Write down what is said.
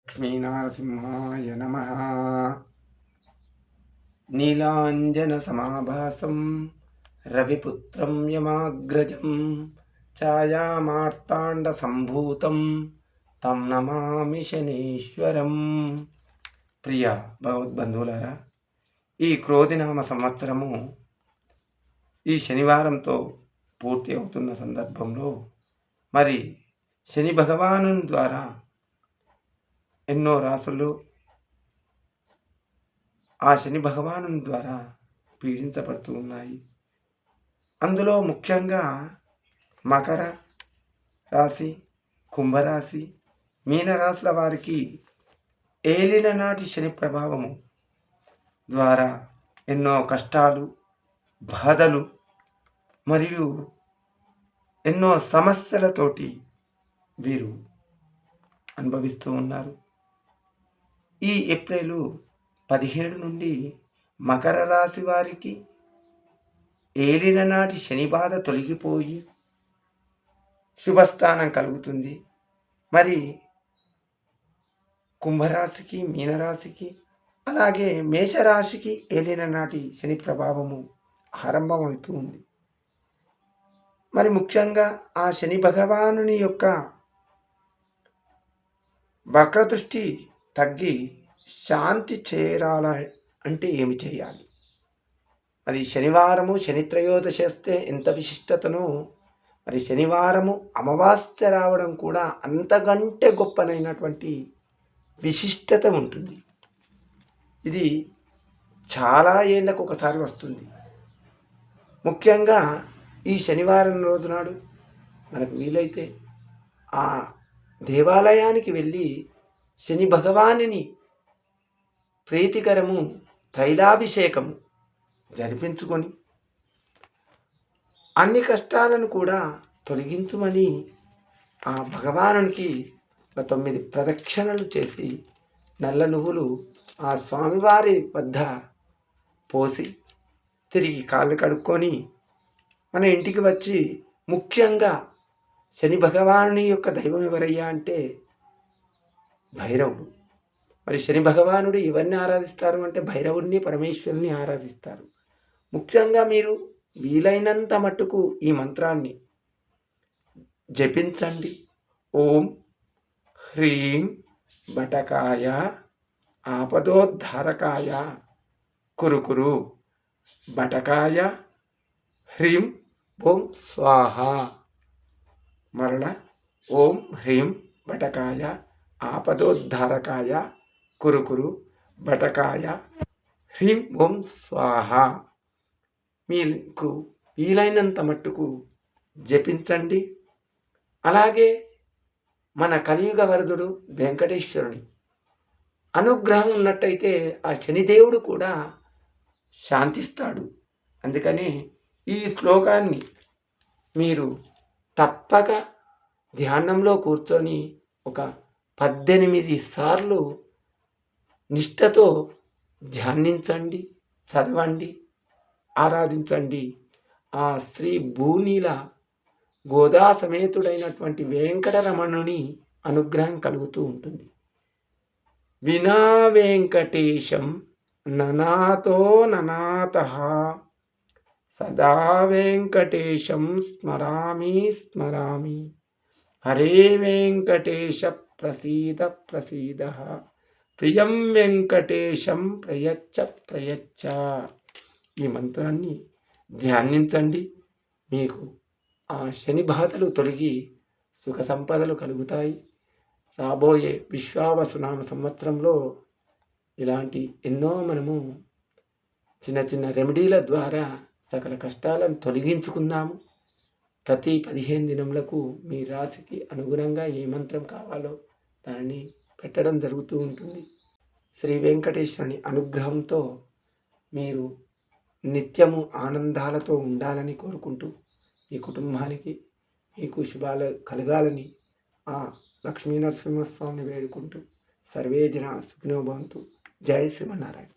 లక్ష్మీనరసింహాయ నమః. నీలాంజనసమాభాసం రవిపుత్రం యమాగ్రజం ఛాయామార్తాండసంభూతం తం నమామి శనీశ్వరం. ప్రియ భగవద్బంధువులారా, ఈ క్రోధినామ సంవత్సరము ఈ శనివారంతో పూర్తి అవుతున్న సందర్భంలో మరి శని భగవాను ద్వారా ఎన్నో రాసులు ఆ శని భగవాను ద్వారా పీడించబడుతూ ఉన్నాయి. అందులో ముఖ్యంగా మకర రాశి, కుంభరాశి, మీనరాశుల వారికి ఏలిన నాటి శని ప్రభావము ద్వారా ఎన్నో కష్టాలు, బాధలు మరియు ఎన్నో సమస్యలతోటి వీరు అనుభవిస్తూ ఉన్నారు. ఈ ఏప్రిల్ 17 నుండి మకర రాశి వారికి ఏలిన నాటి శని బాధ తొలగిపోయి శుభస్థానం కలుగుతుంది. మరి కుంభరాశికి, మీనరాశికి, అలాగే మేషరాశికి ఏలిన నాటి శని ప్రభావము ఆరంభమవుతూ ఉంది. మరి ముఖ్యంగా ఆ శని భగవానుని యొక్క వక్రదృష్టి తగ్గి శాంతి చేరాల అంటే ఏమి చేయాలి? మరి శనివారము శని త్రయోదశి వస్తే ఎంత విశిష్టతను, మరి శనివారము అమావాస్య రావడం కూడా అంతకంటే గొప్పనైనటువంటి విశిష్టత ఉంటుంది. ఇది చాలా ఏళ్ళకు ఒకసారి వస్తుంది. ముఖ్యంగా ఈ శనివారం రోజు నాడు మనకు వీలైతే ఆ దేవాలయానికి వెళ్ళి శని భగవానుని ప్రీతికరము తైలాభిషేకము జరిపించుకొని అన్ని కష్టాలను కూడా తొలగించమని ఆ భగవానునికి 9 ప్రదక్షిణలు చేసి నల్ల నువ్వులు ఆ స్వామివారి వద్ద పోసి తిరిగి కాళ్ళు కడుక్కొని మన ఇంటికి వచ్చి, ముఖ్యంగా శని భగవానుని యొక్క దైవం ఎవరయ్యా అంటే భైరవుడు. మరి శని భగవానుడు ఎవరిని ఆరాధిస్తారు అంటే భైరవుడిని, పరమేశ్వరుని ఆరాధిస్తారు. ముఖ్యంగా మీరు వీలైనంత మట్టుకు ఈ మంత్రాన్ని జపించండి. ఓం హ్రీం బటకాయ ఆపదోద్ధారకాయ కురుకురు బటకాయ హ్రీం ఓం స్వాహ. మరల ఓం హ్రీం బటకాయ ఆపదోద్ధారకాయ కురుకురు బటకాయ హ్రీం ఓం స్వాహ. మీకు వీలైనంత మట్టుకు జపించండి. అలాగే మన కలియుగ వరదుడు వెంకటేశ్వరుని అనుగ్రహం ఉన్నట్టయితే ఆ శనిదేవుడు కూడా శాంతిస్తాడు. అందుకనే ఈ శ్లోకాన్ని మీరు తప్పక ధ్యానంలో కూర్చొని ఒక 18 సార్లు నిష్ఠతో ధ్యానించండి, చదవండి, ఆరాధించండి. ఆ శ్రీ భూనీల గోదా సమేతుడైనటువంటి వెంకటరమణుని అనుగ్రహం కలుగుతూ ఉంటుంది. వినా వెంకటేశం ననాతో ననాతః సదా వెంకటేశం స్మరామి స్మరామి. హరే వెంకటేశ ప్రసీద ప్రసీద. ప్రియం వెంకటేశం ప్రయచ్చ ప్రయచ్చ. ఈ మంత్రాన్ని ధ్యానించండి. మీకు ఆ శని బాధలు తొలగి సుఖ సంపదలు కలుగుతాయి. రాబోయే విశ్వావసునామ సంవత్సరంలో ఇలాంటి ఎన్నో మనము చిన్న చిన్న రెమెడీల ద్వారా సకల కష్టాలను తొలగించుకుందాము. ప్రతి 15 దినములకు మీ రాశికి అనుగుణంగా ఏ మంత్రం కావాలో దానిని పెట్టడం జరుగుతూ ఉంటుంది. శ్రీ వెంకటేశ్వరుని అనుగ్రహంతో మీరు నిత్యము ఆనందాలతో ఉండాలని కోరుకుంటూ, ఈ కుటుంబానికి మీకు శుభాలు కలగాలని ఆ లక్ష్మీనరసింహస్వామిని వేడుకుంటూ సర్వే జన సుఖినో భవంతు. జై శ్రీమన్నారాయణ.